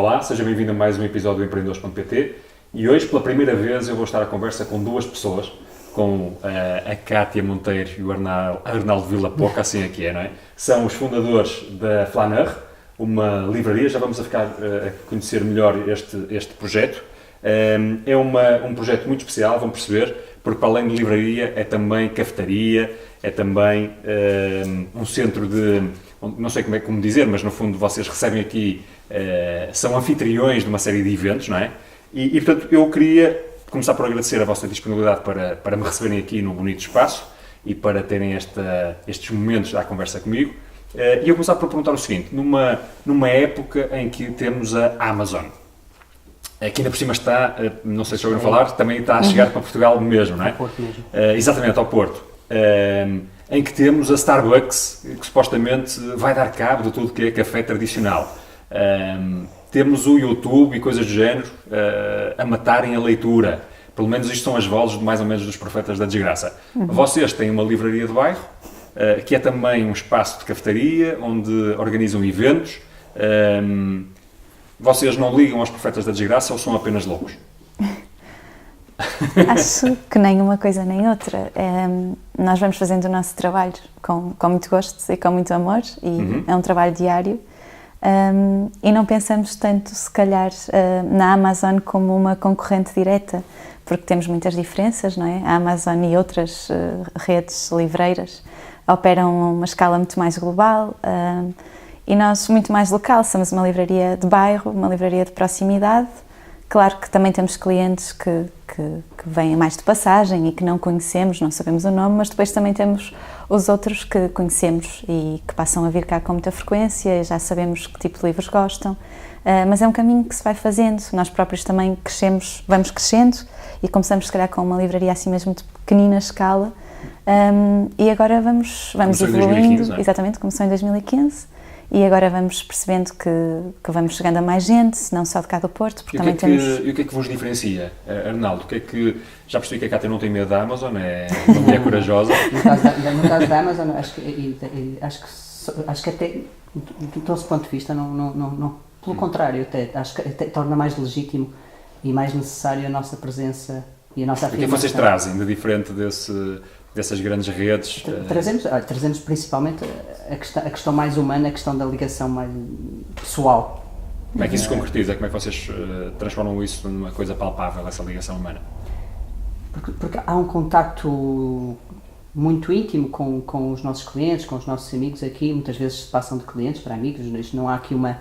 Olá, seja bem-vindo a mais um episódio do Empreendedores.pt e hoje, pela primeira vez, eu vou estar à conversa com duas pessoas, com a Cátia Monteiro e o Arnaldo Vilapoca, assim é que é, não é? São os fundadores da Flaneur, uma livraria, já vamos ficar a conhecer melhor este projeto. É um projeto muito especial, vão perceber, porque para além de livraria é também cafetaria, é também um centro de, não sei como dizer, mas no fundo vocês recebem aqui, são anfitriões de uma série de eventos, não é? E portanto eu queria começar por agradecer a vossa disponibilidade para me receberem aqui no bonito espaço e para terem estes momentos da conversa comigo. E eu começar por perguntar o seguinte, numa época em que temos a Amazon, aqui ainda por cima está, não sei se já ouviram falar, também está a chegar para Portugal mesmo, não é? Ao Porto mesmo. Exatamente, ao Porto. Em que temos a Starbucks, que supostamente vai dar cabo de tudo que é café tradicional. Temos o YouTube e coisas do género a matarem a leitura. Pelo menos isto são as vozes de mais ou menos dos profetas da desgraça. Vocês têm uma livraria de bairro, que é também um espaço de cafetaria, onde organizam eventos. Vocês não ligam aos profetas da desgraça ou são apenas loucos? Acho que nem uma coisa nem outra. Nós vamos fazendo o nosso trabalho com muito gosto e com muito amor, e é um trabalho diário. E não pensamos tanto, se calhar, na Amazon como uma concorrente direta, porque temos muitas diferenças, não é? A Amazon e outras redes livreiras operam a uma escala muito mais global, e nós muito mais local. Somos uma livraria de bairro, uma livraria de proximidade. Claro que também temos clientes que vêm mais de passagem e que não conhecemos, não sabemos o nome, mas depois também temos os outros que conhecemos e que passam a vir cá com muita frequência, e já sabemos que tipo de livros gostam, mas é um caminho que se vai fazendo. Nós próprios também crescemos, vamos crescendo e começamos se calhar com uma livraria assim mesmo de pequenina escala, e agora vamos evoluindo. 2015, não é? Exatamente, começou em 2015. E agora vamos percebendo que vamos chegando a mais gente, não só de cá do Porto, porque também temos... E o que é que vos diferencia, Arnaldo? Já percebi que a Cátia não tem medo da Amazon, é uma mulher corajosa. No caso da Amazon, acho que até, do nosso ponto de vista, não, pelo contrário, acho que até torna mais legítimo e mais necessário a nossa presença e a nossa afirmação. O que é que vocês trazem de diferente dessas grandes redes? Trazemos principalmente a questão mais humana, a questão da ligação mais pessoal. Como é que isso se concretiza? Como é que vocês transformam isso numa coisa palpável, essa ligação humana? Porque há um contacto muito íntimo com os nossos clientes, com os nossos amigos aqui. Muitas vezes se passam de clientes para amigos. Não há aqui uma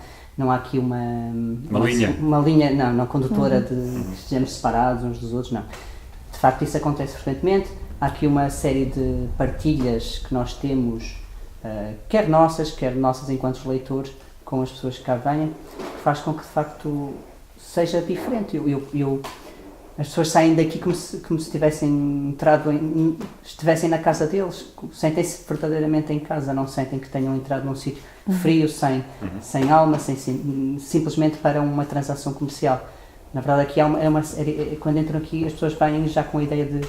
linha não condutora de que estejamos separados uns dos outros, não. De facto, isso acontece frequentemente. Há aqui uma série de partilhas que nós temos, quer nossas enquanto leitores, com as pessoas que cá vêm, que faz com que de facto seja diferente. As pessoas saem daqui como se tivessem estivessem na casa deles, sentem-se verdadeiramente em casa, não sentem que tenham entrado num sítio frio, sem alma, simplesmente para uma transação comercial. Na verdade, aqui quando entram aqui, as pessoas vêm já com a ideia de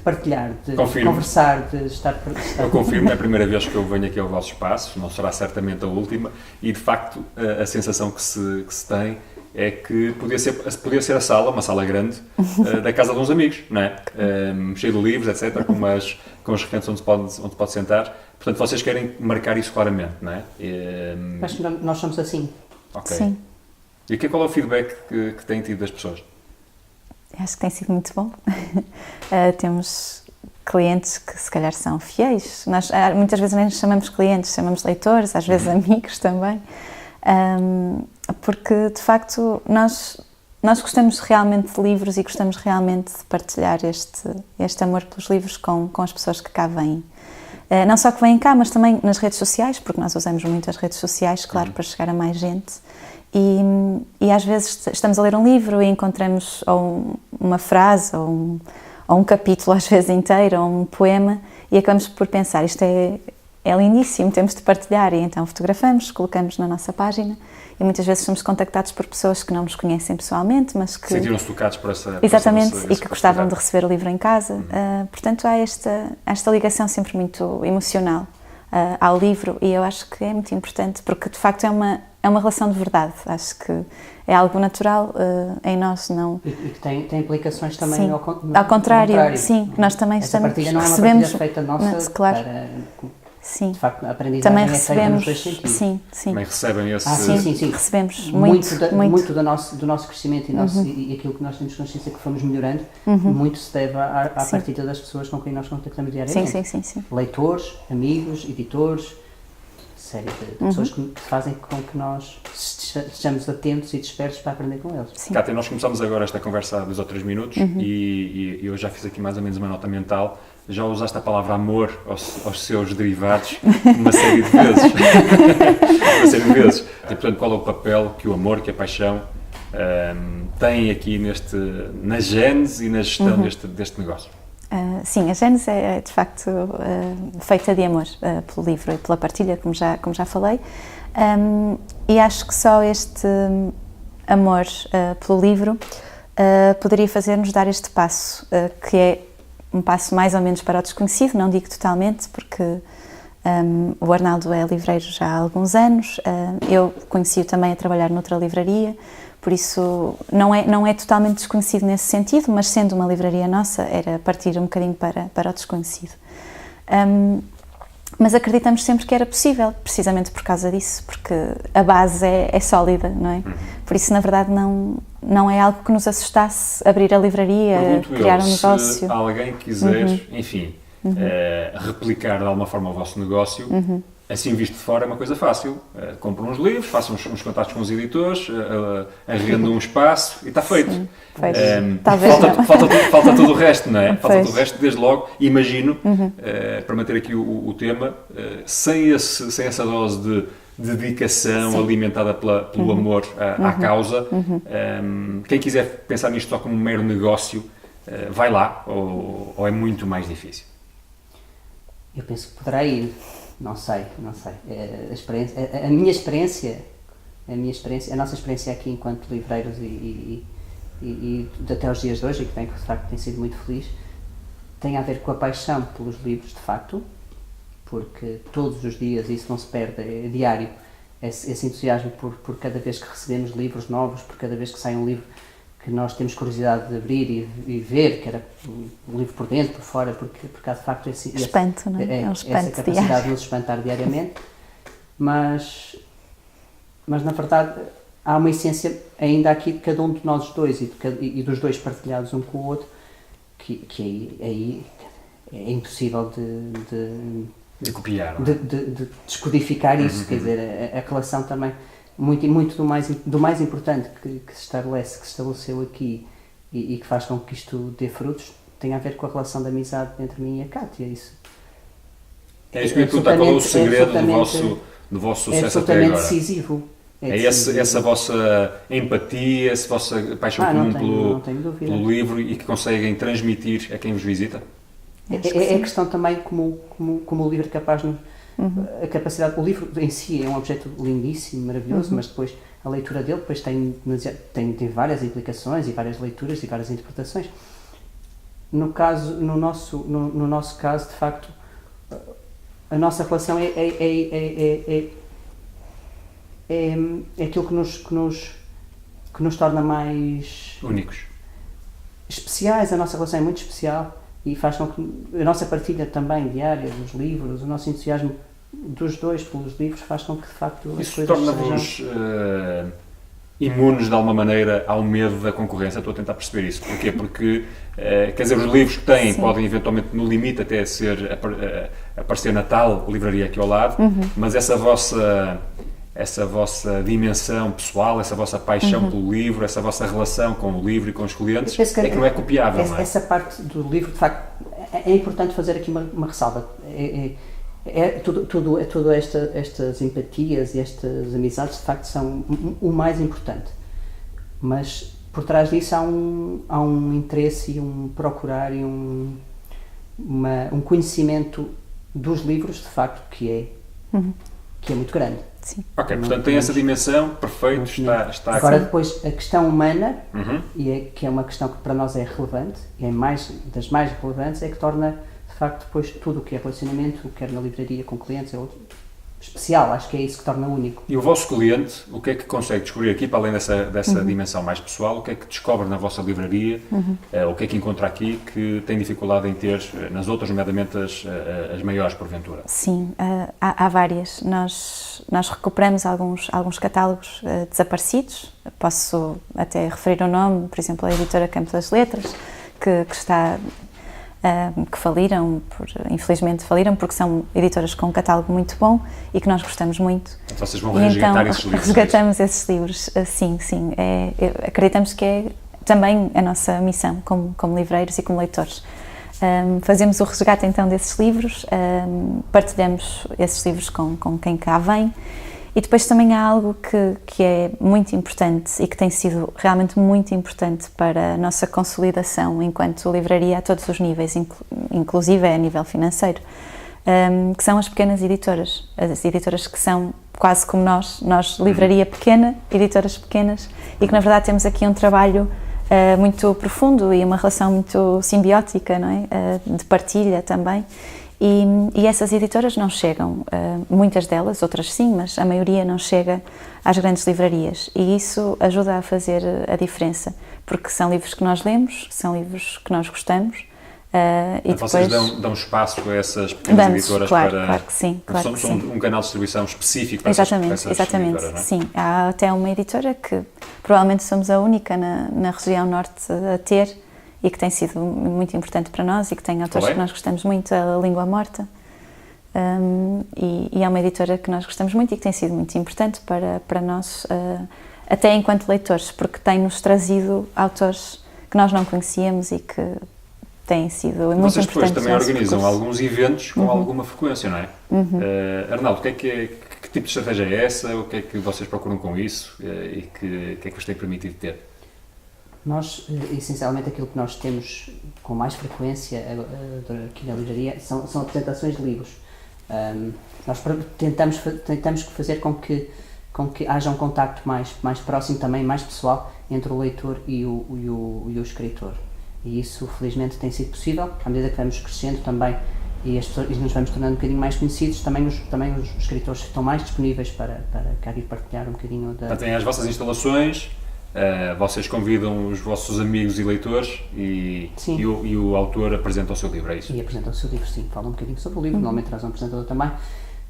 partilhar, de conversar, de estar... Eu confirmo, é a primeira vez que eu venho aqui ao vosso espaço, não será certamente a última, e de facto a sensação que se tem é que podia ser a sala, uma sala grande, da casa de uns amigos, não é? Cheio de livros, etc., com os recantos onde pode sentar. Portanto, vocês querem marcar isso claramente, não é? Acho que nós somos assim. Ok. Sim. E qual é o feedback que têm tido das pessoas? Acho que tem sido muito bom. Temos clientes que se calhar são fiéis. Nós muitas vezes nem nos chamamos clientes, chamamos leitores, às vezes amigos também. Porque de facto nós gostamos realmente de livros e gostamos realmente de partilhar este amor pelos livros com as pessoas que cá vêm. Não só que vêm cá, mas também nas redes sociais, porque nós usamos muito as redes sociais, claro, para chegar a mais gente. E às vezes estamos a ler um livro e encontramos ou uma frase ou um capítulo, às vezes inteiro, ou um poema, e acabamos por pensar, isto é lindíssimo, temos de partilhar, e então fotografamos, colocamos na nossa página, e muitas vezes somos contactados por pessoas que não nos conhecem pessoalmente, mas que... Sentiram-se tocados por essa... Exatamente, e que gostavam de receber o livro em casa. Portanto, há esta ligação sempre muito emocional ao livro, e eu acho que é muito importante, porque de facto é uma relação de verdade. Acho que é algo natural em nós, não... E que tem implicações também Sim, ao ao contrário, sim, que nós também essa partilha não é uma recebemos... partilha feita nossa claro. para... Sim. De facto, a aprendizagem Também é feita recebemos, nos dois sentidos. sim, sim. Também recebem esse... Sim. Recebemos muito muito. do nosso crescimento e aquilo que nós temos consciência que fomos melhorando, muito se deve à partilha das pessoas com quem nós contactamos diariamente. Sim. Leitores, amigos, editores, série de pessoas que fazem com que nós estejamos atentos e despertos para aprender com eles. Sim. Cátia, nós começamos agora esta conversa há 2 ou 3 minutos e eu já fiz aqui mais ou menos uma nota mental. Já usaste a palavra amor aos seus derivados uma série de vezes. E, portanto, qual é o papel que o amor, que a paixão tem aqui na gênese e na gestão deste negócio? Sim, a gênese é de facto feita de amor pelo livro e pela partilha, como já falei, e acho que só este amor pelo livro poderia fazer-nos dar este passo, que é um passo mais ou menos para o desconhecido, não digo totalmente, porque o Arnaldo é livreiro já há alguns anos, eu conheci-o também a trabalhar noutra livraria, por isso não é totalmente desconhecido nesse sentido, mas sendo uma livraria nossa, era partir um bocadinho para o desconhecido. Mas acreditamos sempre que era possível, precisamente por causa disso, porque a base é sólida, não é? Por isso, na verdade, não é algo que nos assustasse abrir a livraria, criar um negócio. Se alguém quiser, enfim, replicar de alguma forma o vosso negócio, assim visto de fora é uma coisa fácil. Compram uns livros, façam uns contactos com os editores, arrendam um espaço e está feito. Sim, talvez falta todo o resto, não é? Falta todo o resto, desde logo, imagino, para manter aqui o tema, sem essa dose de dedicação alimentada pelo amor à causa, quem quiser pensar nisto só como um mero negócio, vai lá, ou é muito mais difícil? Eu penso que poderá ir. Não sei. A nossa experiência aqui enquanto livreiros e até os dias de hoje, e que de facto tem sido muito feliz, tem a ver com a paixão pelos livros, de facto, porque todos os dias isso não se perde, é diário, esse entusiasmo por cada vez que recebemos livros novos, por cada vez que sai um livro que nós temos curiosidade de abrir e ver, que era um livro por dentro, por fora, porque há de facto espanto, não é? Essa capacidade diário de nos espantar diariamente, mas na verdade há uma essência ainda aqui de cada um de nós dois e dos dois partilhados um com o outro, que aí é impossível de copiar, de descodificar isso, quer dizer, a relação também muito do mais importante que se estabeleceu aqui e que faz com que isto dê frutos, tem a ver com a relação de amizade entre mim e a Cátia. Isso é isso que eu ia perguntar, qual é o segredo do vosso sucesso até agora? Decisivo. Essa vossa empatia, essa vossa paixão comum pelo livro e que conseguem transmitir a quem vos visita? É a questão também como o livro é capaz de a capacidade, o livro em si é um objeto lindíssimo, maravilhoso, mas depois a leitura dele depois tem várias implicações e várias leituras e várias interpretações. No nosso caso, de facto, a nossa relação é aquilo que nos torna mais únicos, especiais. A nossa relação é muito especial e faz com que a nossa partilha também diária dos livros, o nosso entusiasmo dos dois pelos livros faz com que de facto as isso coisas torna-vos imunes de alguma maneira ao medo da concorrência. Estou a tentar perceber isso. Porquê? Porque quer dizer, os livros que têm podem eventualmente no limite até aparecer na tal livraria aqui ao lado, mas essa vossa dimensão pessoal, essa vossa paixão pelo livro, essa vossa relação com o livro e com os clientes, que não é copiável, não é? Essa parte do livro, de facto, é importante fazer aqui uma ressalva. Tudo estas empatias e estas amizades, de facto, são o mais importante. Mas, por trás disso, há um interesse e um procurar e um conhecimento dos livros, de facto, que é muito grande. Sim. Ok, portanto tem essa dimensão, perfeito, está Agora aqui. Depois a questão humana, que é uma questão que para nós é relevante, e é das mais relevantes, é que torna de facto depois tudo o que é relacionamento, quer na livraria com clientes, especial, acho que é isso que torna único. E o vosso cliente, o que é que consegue descobrir aqui, para além dessa dimensão mais pessoal, o que é que descobre na vossa livraria, o que é que encontra aqui que tem dificuldade em ter nas outras, nomeadamente as maiores, porventura? Sim, há várias. Nós recuperamos alguns catálogos desaparecidos, posso até referir o nome, por exemplo, a editora Campo das Letras, que faliram, infelizmente faliram, porque são editoras com um catálogo muito bom e que nós gostamos muito. Então vocês vão resgatar esses livros? Resgatamos esses livros, sim. Acreditamos que é também a nossa missão como livreiros e como leitores. Fazemos o resgate então desses livros, partilhamos esses livros com quem cá vem. E depois também há algo que é muito importante e que tem sido realmente muito importante para a nossa consolidação enquanto livraria a todos os níveis, inclusive a nível financeiro, que são as pequenas editoras. As editoras que são quase como nós livraria pequena, editoras pequenas, e que na verdade temos aqui um trabalho muito profundo e uma relação muito simbiótica, não é? De partilha também. E essas editoras não chegam, muitas delas, outras sim, mas a maioria não chega às grandes livrarias, e isso ajuda a fazer a diferença, porque são livros que nós lemos, são livros que nós gostamos. E vocês depois dão espaço a essas pequenas editoras claro que sim. são um canal de distribuição específico para essas editoras, não é? Sim. Há até uma editora que provavelmente somos a única na região norte a ter, e que tem sido muito importante para nós e que tem autores que nós gostamos muito, a Língua Morta. E é uma editora que nós gostamos muito e que tem sido muito importante para nós, até enquanto leitores, porque tem-nos trazido autores que nós não conhecíamos e que têm sido muito importantes. Vocês depois também organizam alguns eventos com alguma frequência, não é? Arnaldo, que tipo de estratégia é essa? O que é que vocês procuram com isso? E que é que vos tem permitido ter? Nós, essencialmente, aquilo que nós temos com mais frequência aqui na livraria são apresentações de livros. Nós tentamos fazer com que haja um contacto mais próximo, também mais pessoal, entre o leitor e o escritor. E isso, felizmente, tem sido possível, à medida que vamos crescendo também e nos vamos tornando um bocadinho mais conhecidos, também os escritores estão mais disponíveis para cá vir partilhar um bocadinho da... Têm as vossas instalações, vocês convidam os vossos amigos e leitores e o autor apresenta o seu livro, é isso? E apresenta o seu livro, sim, fala um bocadinho sobre o livro, normalmente traz um apresentador também.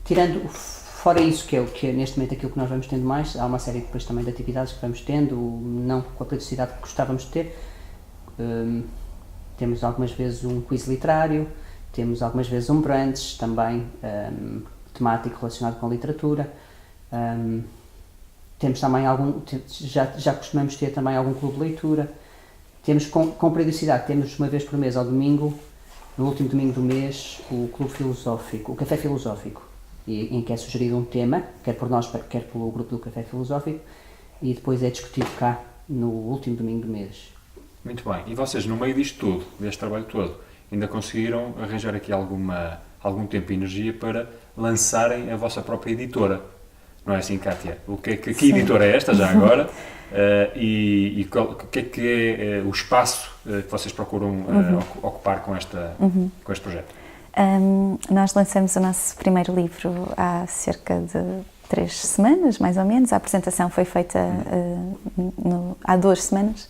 Tirando, fora isso, que é neste momento aquilo que nós vamos tendo mais, há uma série depois também de atividades que vamos tendo, não com a periodicidade que gostávamos de ter. Temos algumas vezes um quiz literário, temos algumas vezes um brunch também temático relacionado com a literatura. Temos também já costumamos ter também algum clube de leitura. Temos com periodicidade, temos uma vez por mês ao domingo, no último domingo do mês, o clube filosófico, o café filosófico, em que é sugerido um tema, quer por nós, quer pelo grupo do café filosófico, e depois é discutido cá no último domingo do mês. Muito bem. E vocês, no meio disto tudo, deste trabalho todo, ainda conseguiram arranjar aqui algum tempo e energia para lançarem a vossa própria editora? Não é assim, Kátia? Que editora é esta, já agora? E o que é o espaço que vocês procuram ocupar com este projeto? Nós lançamos o nosso primeiro livro há cerca de 3 semanas, mais ou menos. A apresentação foi feita há 2 semanas.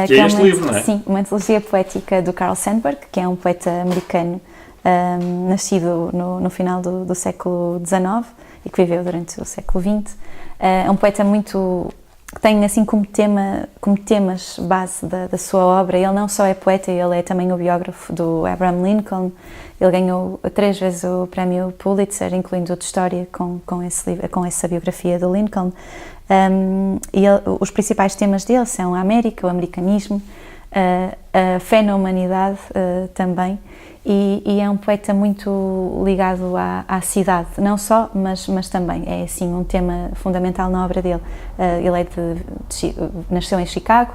Que é este livro, não é? Sim, uma antologia poética do Carl Sandburg, que é um poeta americano nascido no final do século XIX e que viveu durante o século XX. É um poeta que tem assim como temas base da sua obra. Ele não só é poeta, ele é também o biógrafo do Abraham Lincoln. Ele ganhou 3 vezes o prémio Pulitzer, incluindo o de História, com essa biografia do Lincoln. Os principais temas dele são a América, o americanismo, a fé na humanidade também, e é um poeta muito ligado à cidade, não só, mas também é assim um tema fundamental na obra dele. Ele nasceu em Chicago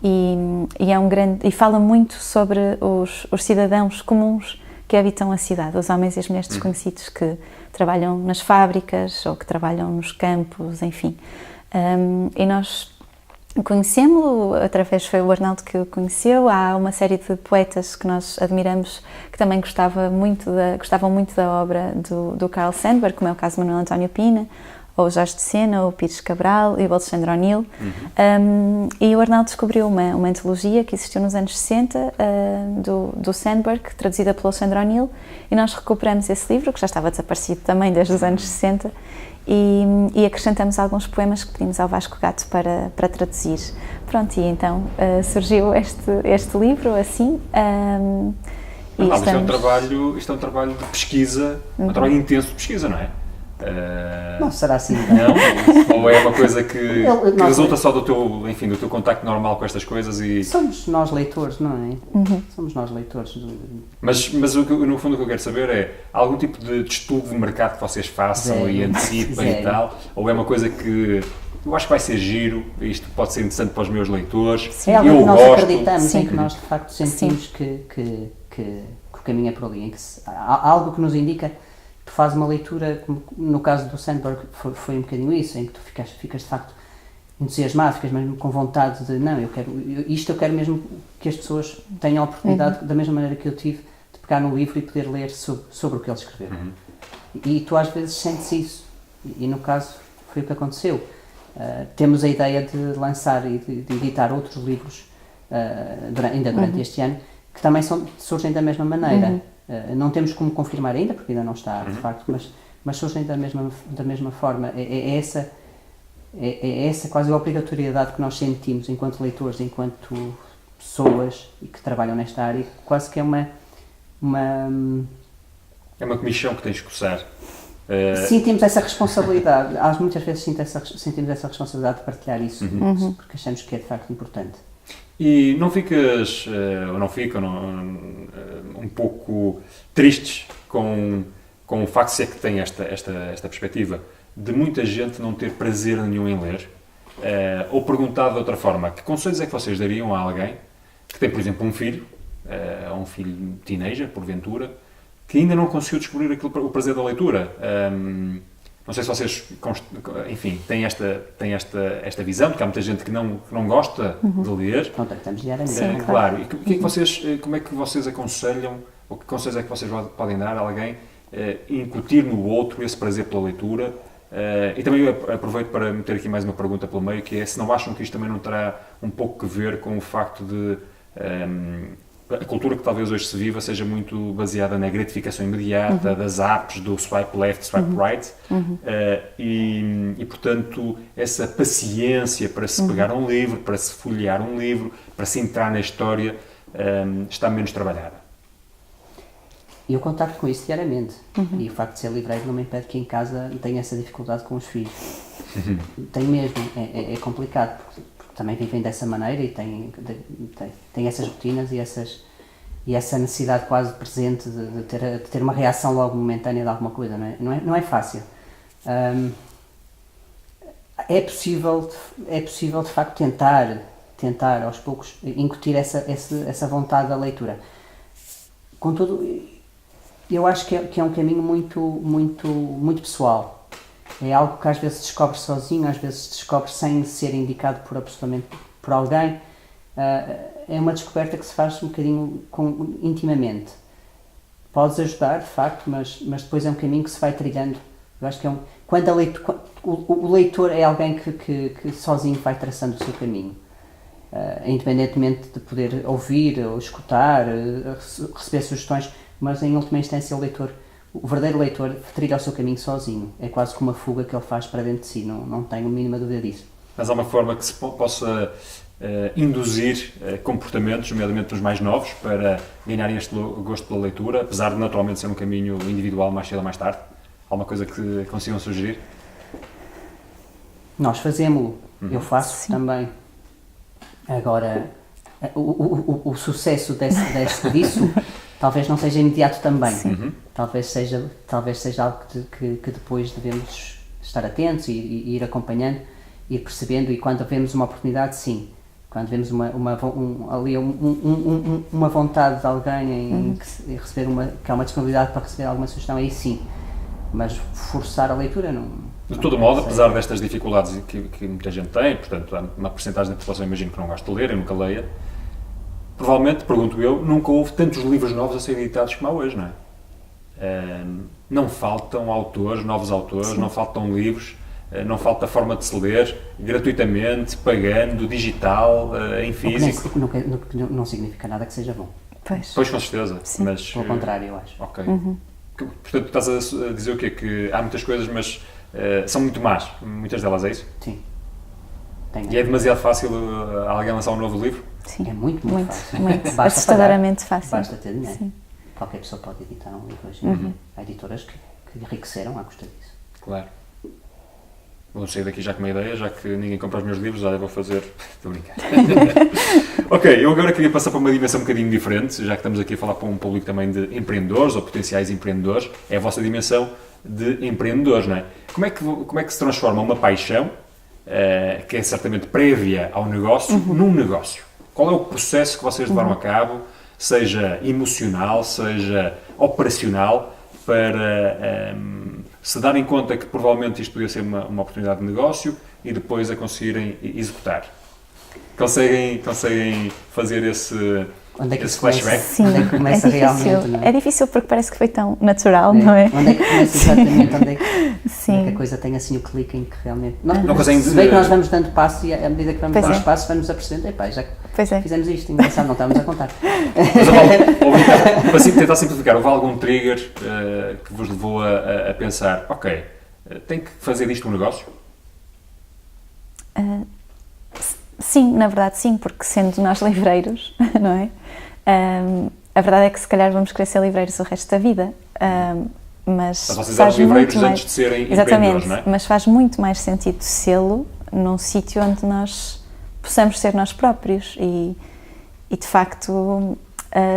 e é um grande, e fala muito sobre os cidadãos comuns que habitam a cidade, os homens e as mulheres desconhecidos que trabalham nas fábricas ou que trabalham nos campos, enfim. E nós Conhecemos-lo, através foi o Arnaldo que o conheceu. Há uma série de poetas que nós admiramos que também gostavam muito da obra do Carl Sandburg, como é o caso de Manuel António Pina, ou o Jorge de Sena, ou o Pires Cabral e o Alexandre O'Neill. E o Arnaldo descobriu uma antologia que existiu nos anos 60 do Sandburg, traduzida pelo Alexandre O'Neill, e nós recuperamos esse livro, que já estava desaparecido também desde os anos 60, e acrescentamos alguns poemas que pedimos ao Vasco Gato para traduzir. Pronto, e então surgiu este livro assim. Isto é um trabalho de pesquisa, um trabalho intenso de pesquisa, não é? Não será assim. Não? Ou é uma coisa que resulta só do teu contacto normal com estas coisas e... Somos nós leitores, não é? Somos nós leitores. Mas no fundo o que eu quero saber é, há algum tipo de estudo de mercado que vocês façam e antecipem e tal? Ou é uma coisa que eu acho que vai ser giro, isto pode ser interessante para os meus leitores? É algo que nós acreditamos, em que nós de facto sentimos que o caminho é por ali, em que há algo que nos indica. Tu fazes uma leitura, como no caso do Sandburg foi um bocadinho isso, em que tu ficas de facto entusiasmado, ficas mesmo com vontade de, não, eu quero mesmo que as pessoas tenham a oportunidade, da mesma maneira que eu tive, de pegar no livro e poder ler sobre o que ele escreveu. E tu às vezes sentes isso, e no caso foi o que aconteceu. Temos a ideia de lançar e de editar outros livros ainda durante este ano, que também surgem da mesma maneira. Não temos como confirmar ainda, porque ainda não está, de facto, mas surgem da mesma forma. É essa quase a obrigatoriedade que nós sentimos enquanto leitores, enquanto pessoas que trabalham nesta área, quase que é uma... É uma comissão que tens de coçar. Sentimos essa responsabilidade, muitas vezes sentimos essa responsabilidade de partilhar isso, porque achamos que é de facto importante. E não ficas, ou não ficam, um pouco tristes com o facto de ser que tem esta perspectiva de muita gente não ter prazer nenhum em ler? Ou perguntado de outra forma, que conselhos é que vocês dariam a alguém que tem, por exemplo, um filho teenager, porventura, que ainda não conseguiu descobrir o prazer da leitura? Não sei se vocês, enfim, têm esta visão de que há muita gente que não gosta de ler. Contactamos diariamente. Claro. E como é que vocês aconselham, ou que conselhos é que vocês podem dar a alguém incutir no outro esse prazer pela leitura? E também eu aproveito para meter aqui mais uma pergunta pelo meio, que é se não acham que isto também não terá um pouco que ver com o facto de a cultura que talvez hoje se viva seja muito baseada na gratificação imediata, das apps, do swipe left, swipe right, e portanto essa paciência para se pegar um livro, para se folhear um livro, para se entrar na história, está menos trabalhada. Eu contacto com isso diariamente, e o facto de ser livreiro não me impede que em casa tenha essa dificuldade com os filhos. Tem mesmo, é complicado, porque também vivem dessa maneira e têm essas rotinas e essa necessidade quase presente de ter uma reação logo momentânea de alguma coisa, não é fácil. É possível de facto tentar aos poucos incutir essa vontade da leitura. Contudo, eu acho que é um caminho muito pessoal. É algo que às vezes se descobre sozinho, às vezes se descobre sem ser indicado por alguém. É uma descoberta que se faz um bocadinho intimamente. Podes ajudar, de facto, mas depois é um caminho que se vai trilhando. Eu acho que quando o leitor é alguém que sozinho vai traçando o seu caminho. Independentemente de poder ouvir ou escutar, receber sugestões, mas em última instância o verdadeiro leitor trilha o seu caminho sozinho. É quase como uma fuga que ele faz para dentro de si, não tenho a mínima dúvida disso. Mas há uma forma que se possa induzir comportamentos, nomeadamente nos mais novos, para ganharem este gosto pela leitura, apesar de naturalmente ser um caminho individual mais cedo ou mais tarde? Alguma coisa que consigam sugerir? Nós fazemos-lo, eu faço também. Agora, o sucesso disso talvez não seja imediato também. Talvez seja algo que depois devemos estar atentos e ir acompanhando, ir percebendo, e quando vemos uma oportunidade, sim. Quando vemos uma vontade de alguém em que há uma disponibilidade para receber alguma sugestão, aí sim. Mas forçar a leitura De todo modo, apesar destas dificuldades que muita gente tem, portanto, há uma porcentagem da população, imagino, que não gosta de ler, eu nunca leia, provavelmente, pergunto eu, nunca houve tantos livros novos a serem editados como há hoje, não é? Não faltam autores, novos autores, Sim. não faltam livros, não falta forma de se ler, gratuitamente, pagando, digital, em físico. Não significa nada que seja bom. Pois. Pois, com certeza, Sim. mas... Pelo contrário, eu acho. Ok. Portanto, estás a dizer o quê? Que há muitas coisas, mas são muito más, muitas delas, é isso? Sim. E é demasiado fácil alguém lançar um novo livro? Sim. É muito fácil. Muito. Basta Assustadoramente fácil. Basta ter dinheiro. Sim. Qualquer pessoa pode editar um livro hoje. Há editoras que enriqueceram à custa disso. Claro. Vou sair daqui já com uma ideia, já que ninguém compra os meus livros, já vou fazer... Estou a brincar. Ok, eu agora queria passar para uma dimensão um bocadinho diferente, já que estamos aqui a falar para um público também de empreendedores ou potenciais empreendedores. É a vossa dimensão de empreendedores, não é? Como é que se transforma uma paixão, que é certamente prévia ao negócio, num negócio? Qual é o processo que vocês levaram a cabo, seja emocional, seja operacional, para se darem conta que provavelmente isto podia ser uma oportunidade de negócio e depois a conseguirem executar? Conseguem fazer esse flashback? Sim, Onde é que começa é difícil. realmente, não é? É difícil porque parece que foi tão natural, não é? Onde é que começa exatamente? Onde é que Sim. a coisa tem assim o clique em que realmente... Não conseguem Se bem que nós vamos dando passo e à medida que vamos Pois dando é. passo vamos apercebendo, epá, já Pois é. fizemos isto, engraçado, não estávamos a contar. Mas para tentar simplificar, houve algum trigger que vos levou a pensar, ok, tenho que fazer disto um negócio? Sim, na verdade sim, porque sendo nós livreiros, não é? A verdade é que se calhar vamos querer ser livreiros o resto da vida, mas vocês eram faz livreiros muito mais... antes de serem Exatamente, empreendedores, não é? mas faz muito mais sentido sê-lo num sítio onde nós possamos ser nós próprios e de facto,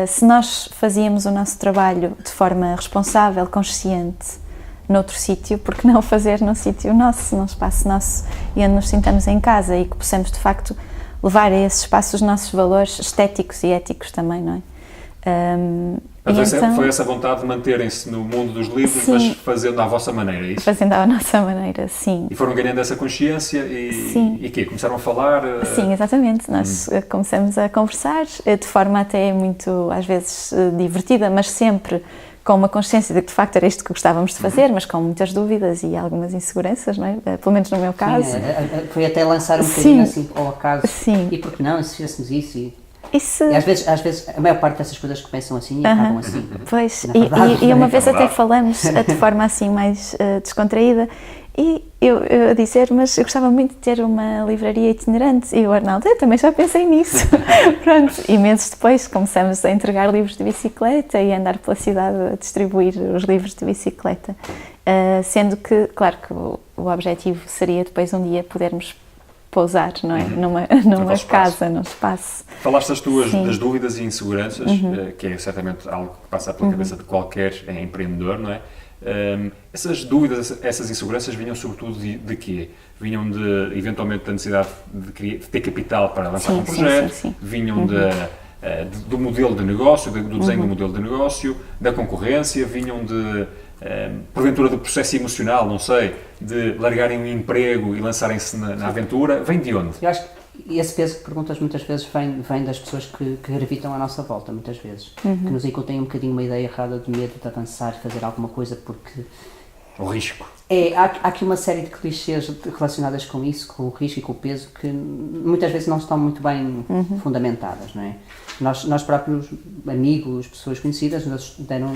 se nós fazíamos o nosso trabalho de forma responsável, consciente, noutro sítio, porque não fazer num sítio nosso, num espaço nosso e onde nos sintamos em casa e que possamos de facto levar a esse espaço os nossos valores estéticos e éticos também, não é? Mas então, foi essa vontade de manterem-se no mundo dos livros, sim, mas fazendo à vossa maneira, é isso? fazendo à nossa maneira, sim. E foram ganhando essa consciência e quê? Começaram a falar? Sim, exatamente. Nós começamos a conversar de forma até muito, às vezes, divertida, mas sempre com uma consciência de que de facto era isto que gostávamos de fazer, mas com muitas dúvidas e algumas inseguranças, não é? Pelo menos no meu caso. Sim, foi até lançar um bocadinho assim ao acaso. Sim. E por que não, e se fizéssemos isso? Isso... E às vezes, a maior parte dessas coisas começam assim e acabam assim. Pois, Na verdade, e uma é vez até verdade. falamos de forma assim mais descontraída e eu a dizer, mas eu gostava muito de ter uma livraria itinerante e o Arnaldo, eu também já pensei nisso. Pronto, e meses depois começamos a entregar livros de bicicleta e a andar pela cidade a distribuir os livros de bicicleta, sendo que, claro que o objetivo seria depois um dia podermos pousar, não é? Numa casa, num espaço. Falaste Sim. das dúvidas e inseguranças, que é certamente algo que passa pela cabeça de qualquer empreendedor, não é? Essas dúvidas, essas inseguranças vinham sobretudo de quê? Vinham eventualmente da necessidade de ter capital para lançar um projeto, sim. vinham do modelo de negócio, do desenho do modelo de negócio, da concorrência, vinham porventura do processo emocional, não sei, de largarem um emprego e lançarem-se na aventura. Vem de onde? Eu acho que esse peso que perguntas muitas vezes vem das pessoas que gravitam à nossa volta, muitas vezes. Que nos incutem um bocadinho uma ideia errada de medo de avançar, fazer alguma coisa porque... O risco. Há aqui uma série de clichês relacionadas com isso, com o risco e com o peso, que muitas vezes não estão muito bem fundamentadas, não é? Nós próprios, amigos, pessoas conhecidas, nos deram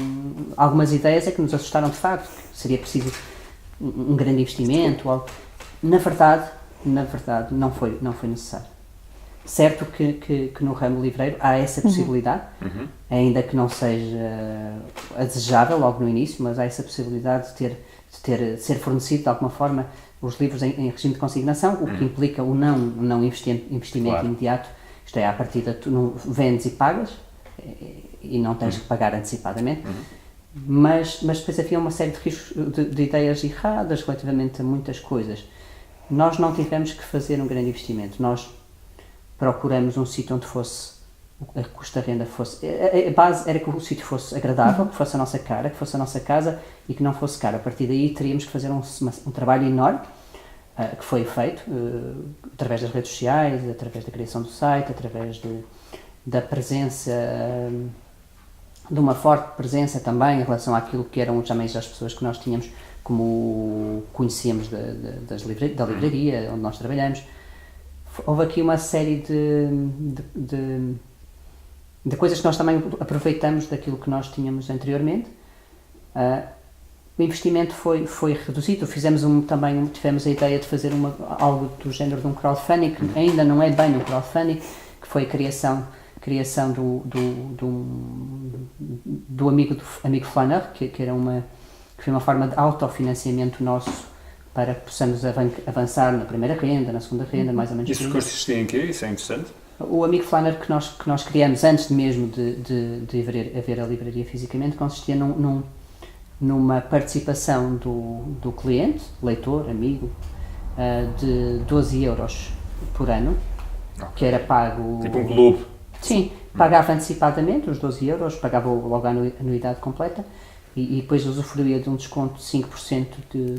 algumas ideias que nos assustaram de facto, que seria preciso um grande investimento. Na verdade, não foi necessário. Certo que no ramo livreiro há essa possibilidade, ainda que não seja a desejável logo no início, mas há essa possibilidade de ser fornecido de alguma forma os livros em regime de consignação, o que implica o não investimento Claro. imediato. Isto é, à partida tu não vendes e pagas e não tens que pagar antecipadamente, mas depois havia uma série de riscos, de ideias erradas relativamente a muitas coisas. Nós não tivemos que fazer um grande investimento, nós procuramos um sítio onde fosse a custo da renda fosse... A base era que o sítio fosse agradável, que fosse a nossa cara, que fosse a nossa casa e que não fosse caro. A partir daí teríamos que fazer um trabalho enorme, que foi feito através das redes sociais, através da criação do site, através da presença, de uma forte presença também em relação àquilo que eram também as pessoas que nós tínhamos, como conhecíamos da livraria onde nós trabalhamos. Houve aqui uma série de coisas que nós também aproveitamos daquilo que nós tínhamos anteriormente. O investimento foi reduzido, tivemos a ideia de fazer algo do género de um crowdfunding, que ainda não é bem um crowdfunding, que foi a criação do amigo Flanner, que foi uma forma de autofinanciamento nosso para que possamos avançar na primeira renda, na segunda renda, mais ou menos. Isso consistia em quê? Isso é interessante. O amigo Flanner que nós criamos antes mesmo de haver a livraria fisicamente consistia numa participação do cliente, leitor, amigo, de 12 euros por ano, que era pago... Tipo um clube. Sim, pagava antecipadamente os 12 euros, pagava logo a anuidade completa e depois usufruía de um desconto de 5%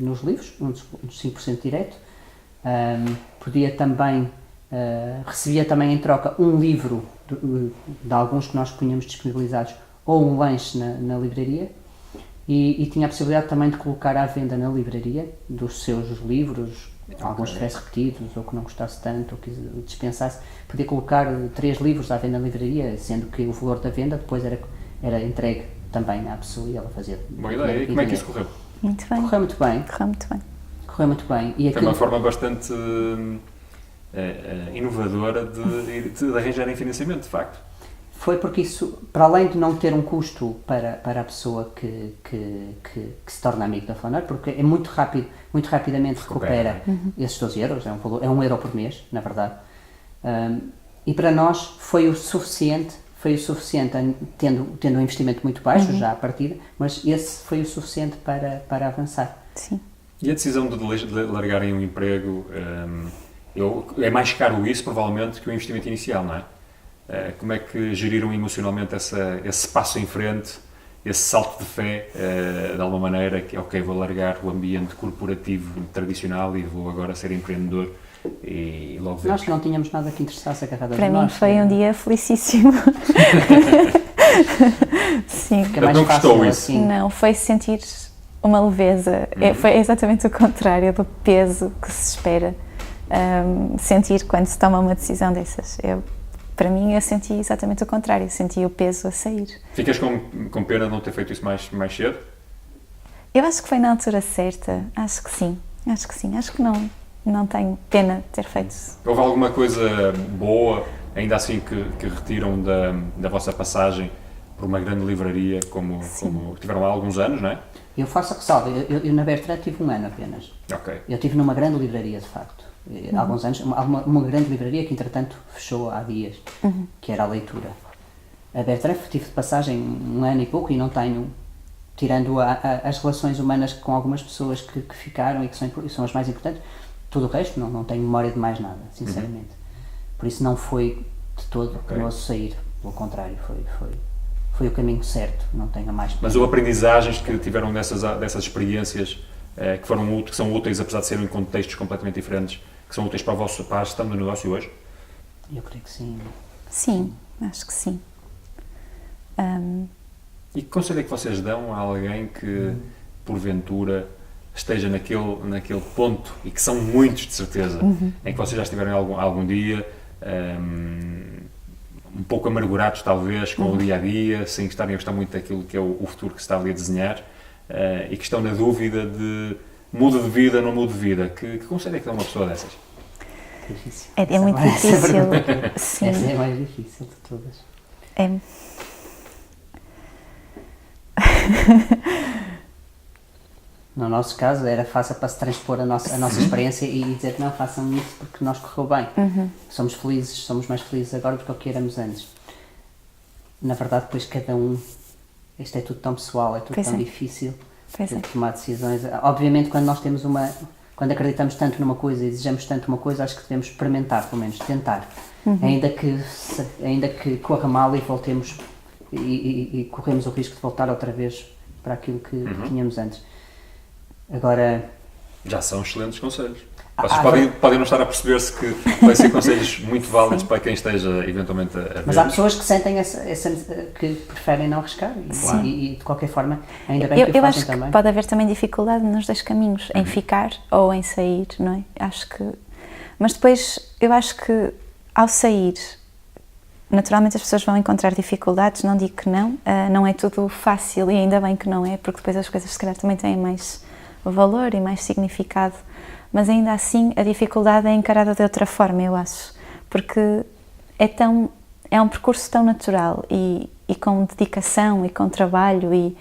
nos livros, um 5% direto. Podia também, recebia também em troca um livro de alguns que nós punhamos disponibilizados ou um lanche na livraria. E tinha a possibilidade também de colocar à venda na livraria dos seus livros, alguns que tivesse repetidos ou que não gostasse tanto ou que dispensasse, podia colocar 3 livros à venda na livraria, sendo que o valor da venda depois era entregue também à pessoa e ela fazia... Boa ideia. E como é que isso correu? Muito bem. Correu muito bem. Correu muito bem. E foi uma forma bastante inovadora de arranjarem financiamento, de facto. Foi porque isso, para além de não ter um custo para a pessoa que se torna amigo da Flanner, porque é muito rapidamente recupera esses 12 euros, é um euro por mês, na verdade. E para nós foi o suficiente, tendo um investimento muito baixo já à partida, mas esse foi o suficiente para avançar. Sim. E a decisão de largarem um emprego, é mais caro isso, provavelmente, que o investimento inicial, não é? Como é que geriram emocionalmente esse passo em frente, esse salto de fé, de alguma maneira, que ok, vou largar o ambiente corporativo tradicional e vou agora ser empreendedor e logo ver. Nós que não tínhamos nada que interessasse agarrado para mim foi um dia felicíssimo. Sim. Não gostou isso? Assim. Não, foi sentir uma leveza, foi exatamente o contrário do peso que se espera sentir quando se toma uma decisão dessas. Para mim, eu senti exatamente o contrário, senti o peso a sair. Ficas com pena de não ter feito isso mais cedo? Eu acho que foi na altura certa, acho que sim, acho que não tenho pena de ter feito isso. Houve alguma coisa boa, ainda assim, que retiram da vossa passagem por uma grande livraria, como tiveram há alguns anos, não é? Eu faço a ressalva, eu na Bertrand tive 1 ano apenas. Ok. Eu estive numa grande livraria, de facto. Há alguns anos, uma grande livraria que entretanto fechou há dias, que era a Leitura. A Bertrand tive de passagem 1 ano e pouco e não tenho, tirando as relações humanas com algumas pessoas que ficaram e que são as mais importantes, tudo o resto não tenho memória de mais nada, sinceramente. Por isso não foi de todo penoso sair, pelo contrário, foi o caminho certo, não tenho a mais pena. Mas houve aprendizagens que tiveram dessas experiências que são úteis, apesar de serem em contextos completamente diferentes, que são úteis para a gestão do negócio hoje? Eu creio que sim. Sim, acho que sim. E que conselho é que vocês dão a alguém que, porventura, esteja naquele ponto, e que são muitos, de certeza, em que vocês já estiveram algum dia, um pouco amargurados, talvez, com o dia-a-dia, sem estarem a gostar muito daquilo que é o futuro que se está ali a desenhar, e que estão na dúvida de mudo de vida, não mudo de vida. Que conselho é que dá uma pessoa dessas? Difícil. É muito difícil. Sim. Essa é a mais difícil de todas. No nosso caso era fácil para se transpor a nossa experiência e dizer que não, façam isso porque nós correu bem. Somos felizes, somos mais felizes agora do que o que éramos antes. Na verdade, depois cada um, isto é tudo tão pessoal, é tudo tão difícil de tomar decisões. Obviamente, quando nós temos quando acreditamos tanto numa coisa e desejamos tanto uma coisa, acho que devemos experimentar, pelo menos tentar. Ainda que corra mal e voltemos e corremos o risco de voltar outra vez para aquilo que tínhamos antes. Agora... Já são excelentes conselhos. Vocês podem não estar a perceber-se que vai ser conselhos muito válidos para quem esteja eventualmente a ver. Mas há pessoas que sentem que preferem não arriscar e de qualquer forma, ainda bem que o fazem também. Eu acho que pode haver também dificuldade nos dois caminhos, em ficar ou em sair, não é? Mas depois, eu acho que ao sair, naturalmente as pessoas vão encontrar dificuldades, não digo que não, não é tudo fácil e ainda bem que não é, porque depois as coisas se calhar também têm mais valor e mais significado. Mas ainda assim a dificuldade é encarada de outra forma, eu acho, porque é um percurso tão natural e com dedicação e com trabalho e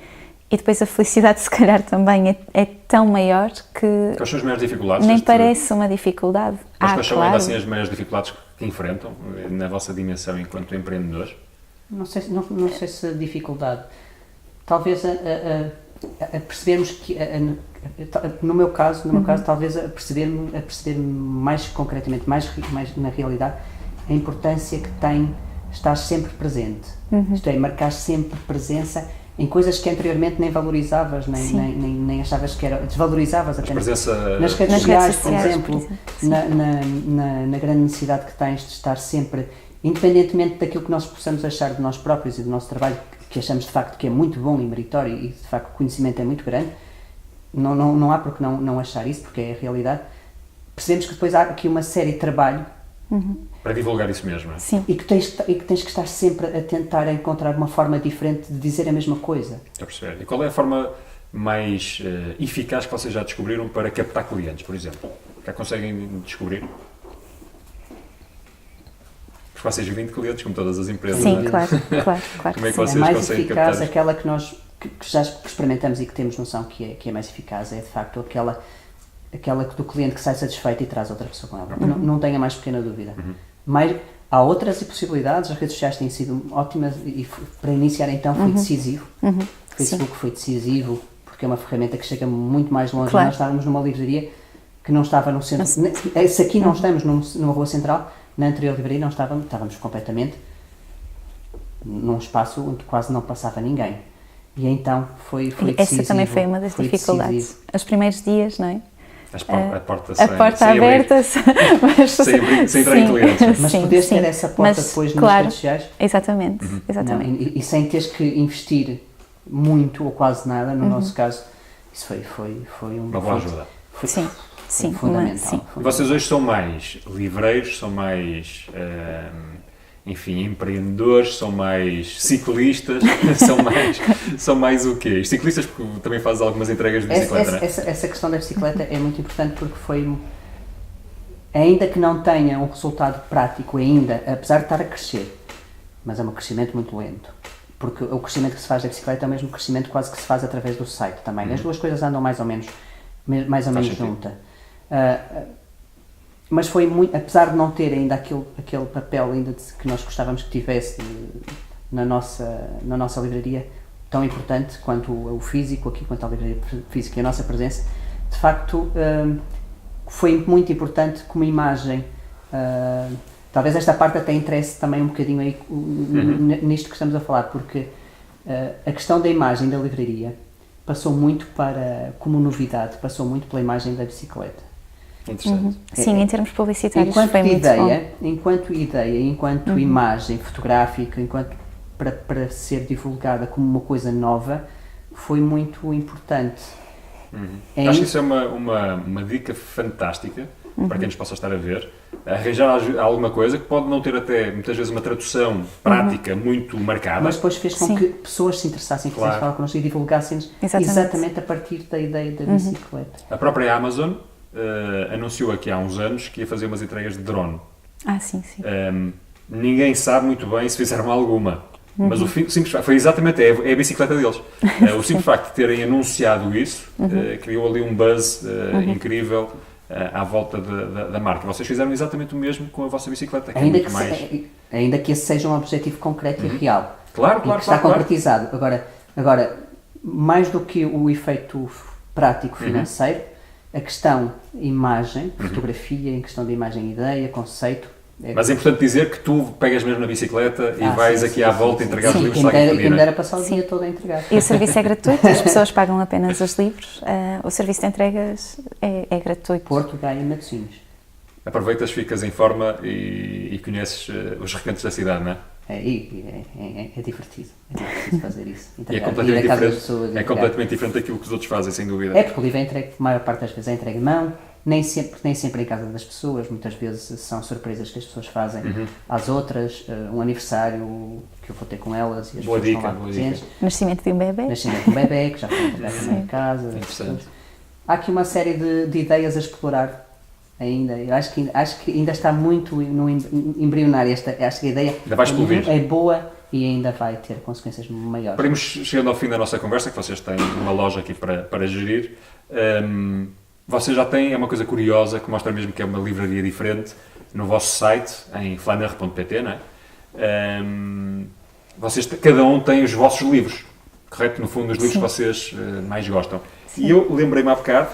depois a felicidade se calhar também é tão maior que... Quais são as maiores dificuldades? Nem parece uma dificuldade. Mas quais são ainda assim as maiores dificuldades que enfrentam na vossa dimensão enquanto empreendedores? Não sei se a dificuldade, talvez a percebermos que... No meu caso, talvez a perceber mais concretamente, mais na realidade, a importância que tem estar sempre presente. Isto é, marcar sempre presença em coisas que anteriormente nem valorizavas, nem achavas que era, desvalorizavas até. Nas redes sociais, por exemplo, na grande necessidade que tens de estar sempre, independentemente daquilo que nós possamos achar de nós próprios e do nosso trabalho, que achamos de facto que é muito bom e meritório e de facto o conhecimento é muito grande, não há por que não achar isso, porque é a realidade. Percebemos que depois há aqui uma série de trabalho para divulgar isso mesmo. Sim. E que tens que estar sempre a tentar encontrar uma forma diferente de dizer a mesma coisa. A perceber. E qual é a forma mais eficaz que vocês já descobriram para captar clientes, por exemplo? Já conseguem descobrir? Porque vocês vivem de clientes, como todas as empresas. Sim, não é? claro. Como é que É vocês mais conseguem eficaz captar? aquela que nós que já experimentamos e que temos noção que é mais eficaz, é de facto aquela do cliente que sai satisfeito e traz outra pessoa com ela. Não tenha mais pequena dúvida. Mas há outras possibilidades, as redes sociais têm sido ótimas e para iniciar então foi decisivo. O Facebook foi decisivo porque é uma ferramenta que chega muito mais longe. Claro. Nós estávamos numa livraria que não estava no centro. Se aqui não estamos numa rua central, na anterior livraria não estávamos completamente num espaço onde quase não passava ninguém. E então foi decisivo. Essa também foi uma das dificuldades. Decisivo. Os primeiros dias, não é? A porta aberta, mas sem entrar em clientes. Mas poderes ter essa porta depois nas redes sociais. Exatamente. E sem teres que investir muito ou quase nada, no nosso caso, isso foi uma boa ajuda. Sim, fundamental. E vocês hoje são mais livreiros, são mais... empreendedores, são mais ciclistas, são mais o quê? Os ciclistas, porque também fazes algumas entregas de bicicleta, não é? Essa questão da bicicleta é muito importante porque ainda que não tenha um resultado prático ainda, apesar de estar a crescer, mas é um crescimento muito lento, porque o crescimento que se faz da bicicleta é o mesmo crescimento quase que se faz através do site também. As duas coisas andam mais ou menos juntas. Mas foi muito, apesar de não ter ainda aquele papel ainda que nós gostávamos que tivesse na nossa livraria, tão importante quanto o físico, aqui quanto a livraria física e a nossa presença, de facto foi muito importante como imagem. Talvez esta parte até interesse também um bocadinho aí nisto que estamos a falar, porque a questão da imagem da livraria passou muito como novidade, passou muito pela imagem da bicicleta. Interessante. Sim, em termos publicitários enquanto foi muito bom. Enquanto imagem fotográfica, para ser divulgada como uma coisa nova, foi muito importante. Acho que isso é uma dica fantástica para quem nos possa estar a ver. Arranjar alguma coisa que pode não ter até, muitas vezes, uma tradução prática muito marcada. Mas depois fez com que pessoas se interessassem, que falar connosco e divulgassem-nos exatamente a partir da ideia da bicicleta. A própria Amazon anunciou aqui há uns anos que ia fazer umas entregas de drone. Sim. Ninguém sabe muito bem se fizeram alguma, mas o simples facto, foi exatamente, é a bicicleta deles. O simples facto de terem anunciado isso criou ali um buzz incrível à volta da marca. Vocês fizeram exatamente o mesmo com a vossa bicicleta. Que ainda que esse seja um objetivo concreto e real. Claro, que está concretizado. Agora, mais do que o efeito prático financeiro, A questão imagem, fotografia, em questão de imagem, ideia, conceito. Mas é importante dizer que tu pegas mesmo na bicicleta e vais aqui à volta entregar os livros. Quem me dera passar o dia todo a entregar. E o serviço é gratuito, as pessoas pagam apenas os livros, o serviço de entregas é gratuito. Porto, Gaia e Matosinhos. Aproveitas, ficas em forma e conheces os recantos da cidade, não é? É divertido fazer isso. E é completamente diferente daquilo que os outros fazem, sem dúvida. É porque o livro é entregue, a maior parte das vezes é entregue de mão, nem sempre em casa das pessoas, muitas vezes são surpresas que as pessoas fazem às outras, um aniversário que eu vou ter com elas e as pessoas estão lá presentes. Nascimento de um bebê. Nascimento de um bebê, que já foi entregado também em casa. Há aqui uma série de ideias a explorar ainda. Eu acho que ainda está muito no embrionário esta ideia. Ainda vais explodir. É boa e ainda vai ter consequências maiores. Para irmos chegando ao fim da nossa conversa, que vocês têm uma loja aqui para gerir, vocês já têm, é uma coisa curiosa, que mostra mesmo que é uma livraria diferente, no vosso site, em flaner.pt, não é? Vocês, cada um tem os vossos livros, correto? No fundo, os livros que vocês mais gostam. Sim. E eu lembrei-me há bocado,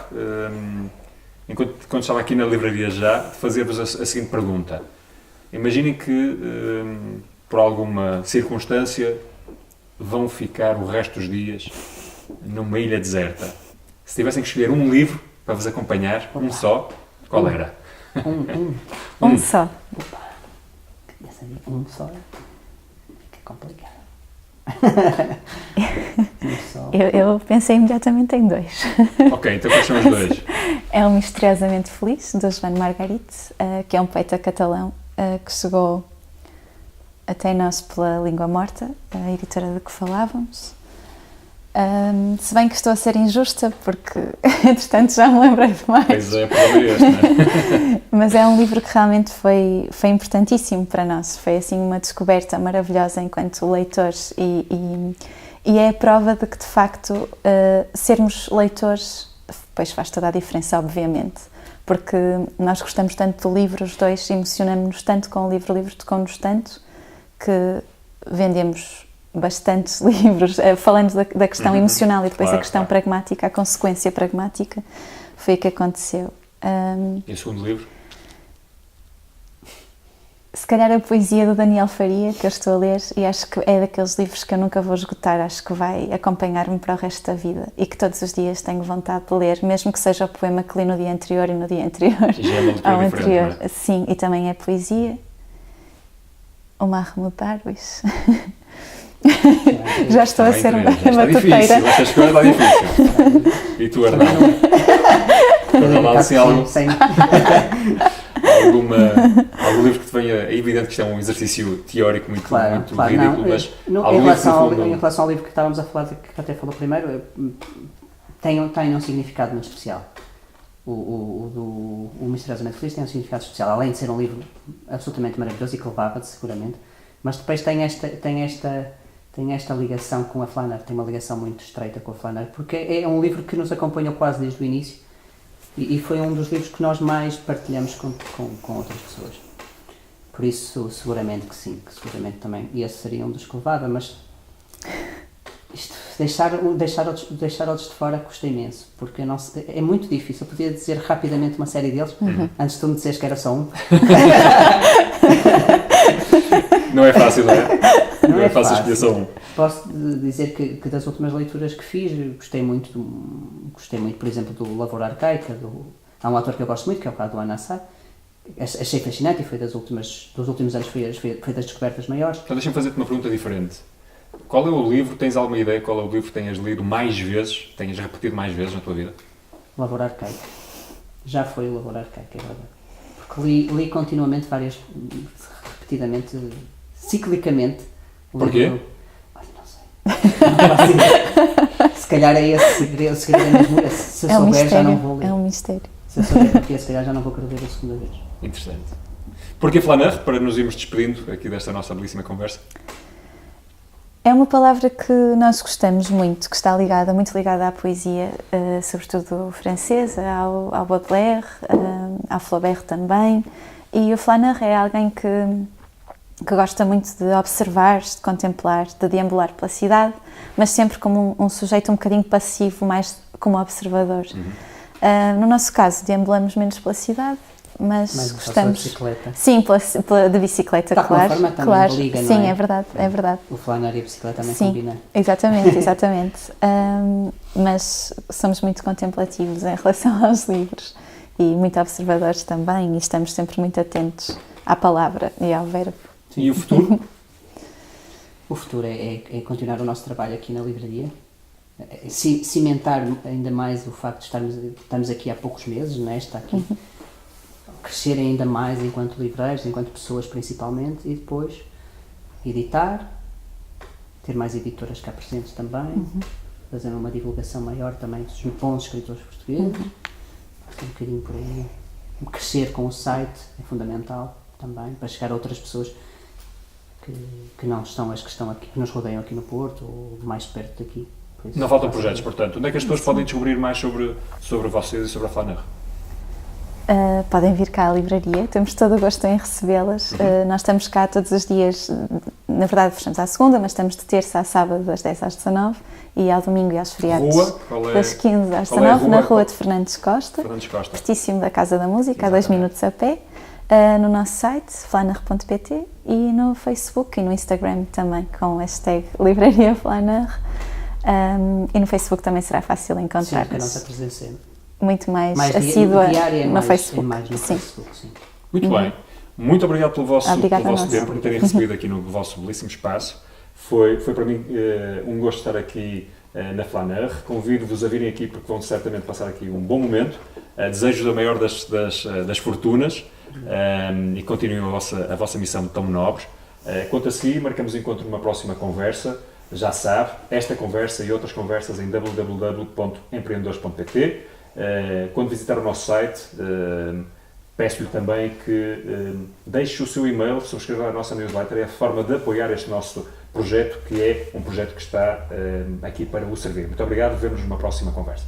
quando estava aqui na livraria já, de fazer-vos a seguinte pergunta. Imaginem que, por alguma circunstância, vão ficar o resto dos dias numa ilha deserta. Se tivessem que escolher um livro para vos acompanhar, um só, qual era? Um só. Opa, um só, que complicado. Eu pensei imediatamente em dois. Ok, então quais são os dois? É o Misteriosamente Feliz, do Joan Margarit, que é um poeta catalão que chegou até nós pela Língua Morta, a editora de que falávamos. Se bem que estou a ser injusta, porque, entretanto, já me lembrei de mais. Pois é, para este, não é? Mas é um livro que realmente foi importantíssimo para nós. Foi, assim, uma descoberta maravilhosa enquanto leitores e é a prova de que, de facto, sermos leitores, pois faz toda a diferença, obviamente, porque nós gostamos tanto do livro, os dois emocionamos-nos tanto com o livro tocou-nos tanto, que vendemos bastantes livros, falando da questão emocional e depois a questão pragmática, a consequência pragmática, foi o que aconteceu. E o segundo livro? Se calhar a poesia do Daniel Faria, que eu estou a ler, e acho que é daqueles livros que eu nunca vou esgotar, acho que vai acompanhar-me para o resto da vida e que todos os dias tenho vontade de ler, mesmo que seja o poema que li no dia anterior e no dia anterior ao anterior. Não é? Sim, e também é poesia. O Mahmoud Darwish. Já estou a ser uma batuteira. Esta escolha está difícil. E tu, Arnaldo? Algum livro que te venha... É evidente que isto é um exercício teórico muito ridículo, mas... Em relação ao livro que estávamos a falar, que até falou primeiro, tem um significado muito especial. O Misteriosamente Feliz tem um significado especial, além de ser um livro absolutamente maravilhoso e que levava-te, seguramente, mas depois tem esta ligação com a Flanner, tem uma ligação muito estreita com a Flanner, porque é um livro que nos acompanhou quase desde o início e foi um dos livros que nós mais partilhamos com outras pessoas. Por isso, seguramente que sim, que seguramente também. E esse seria um dos que levava, mas isto, deixar outros de fora custa imenso, porque é muito difícil. Eu podia dizer rapidamente uma série deles, antes de tu me dizeres que era só um. Não é fácil, não é? Não é fácil escolher só um. Posso dizer que das últimas leituras que fiz, gostei muito, por exemplo, do Lavoura Arcaica. Há um autor que eu gosto muito, que é o Radu Anassar. Achei fascinante e foi dos últimos anos foi das descobertas maiores. Então deixa-me fazer-te uma pergunta diferente. Qual é o livro, tens alguma ideia qual é o livro que tenhas lido mais vezes, tenhas repetido mais vezes na tua vida? Lavoura Arcaica. Já foi o Lavoura Arcaica, é verdade. Porque li continuamente repetidamente, ciclicamente. Porquê? Não sei. Se calhar é esse segredo, é mesmo esse. Se eu souber, já não vou ler. É um mistério. Se eu souber porque, se calhar já não vou querer ler a segunda vez. Interessante. Porquê Flanner, para nos irmos despedindo aqui desta nossa belíssima conversa? É uma palavra que nós gostamos muito, que está muito ligada à poesia, sobretudo francesa, ao Baudelaire, ao Flaubert também. E o Flanner é alguém que gosta muito de observar, de contemplar, de deambular pela cidade, mas sempre como um sujeito um bocadinho passivo, mais como observador. No nosso caso, deambulamos menos pela cidade, mas Mais gostamos... de bicicleta. Sim, de bicicleta, De alguma claro. forma também claro. liga, não Sim, é? é verdade, é verdade. O flaneur e a bicicleta também Sim, combinam. exatamente, exatamente. Mas somos muito contemplativos em relação aos livros e muito observadores também, e estamos sempre muito atentos à palavra e ao verbo. E o futuro? O futuro é continuar o nosso trabalho aqui na livraria, cimentar ainda mais o facto de estarmos aqui há poucos meses, não é? Está aqui, crescer ainda mais enquanto livreiros, enquanto pessoas principalmente, e depois editar, ter mais editoras cá presentes também, fazer uma divulgação maior também dos bons escritores portugueses, um bocadinho por aí. Crescer com o site é fundamental também, para chegar a outras pessoas que não estão as que estão aqui, que nos rodeiam aqui no Porto ou mais perto daqui. Não faltam projetos, portanto. Onde é que as pessoas podem descobrir mais sobre vocês e sobre a Flaneur? Podem vir cá à livraria, temos todo o gosto em recebê-las. Nós estamos cá todos os dias, na verdade fechamos à segunda, mas estamos de terça a sábado das 10 às 19 e ao domingo e aos feriados Rua? Qual é? das 15 às Qual é a 19 rua? na rua de Fernandes Costa, Fernandes Costa. pertíssimo da Casa da Música, a 2 minutos a pé, no nosso site, flaneur.pt, e no Facebook e no Instagram também, com o hashtag Livraria Flaneur. E no Facebook também será fácil Sim, encontrar-nos. porque a nossa presença é Muito mais mais assídua diária, no Facebook. mais no Sim. Facebook, sim. Muito bem. Muito obrigado pelo vosso Obrigada a nós. tempo, por me terem recebido aqui no vosso belíssimo espaço. Foi para mim um gosto estar aqui na Flaneur. Convido-vos a virem aqui porque vão certamente passar aqui um bom momento. Desejo a maior das fortunas e continuem a vossa missão tão nobre. Quanto a si, marcamos encontro numa próxima conversa. Já sabe, esta conversa e outras conversas em www.empreendedores.pt. Quando visitar o nosso site, peço-lhe também que deixe o seu e-mail, subscreva a nossa newsletter. É a forma de apoiar este nosso projeto, que é um projeto que está aqui para o servir. Muito obrigado, vemo-nos numa próxima conversa.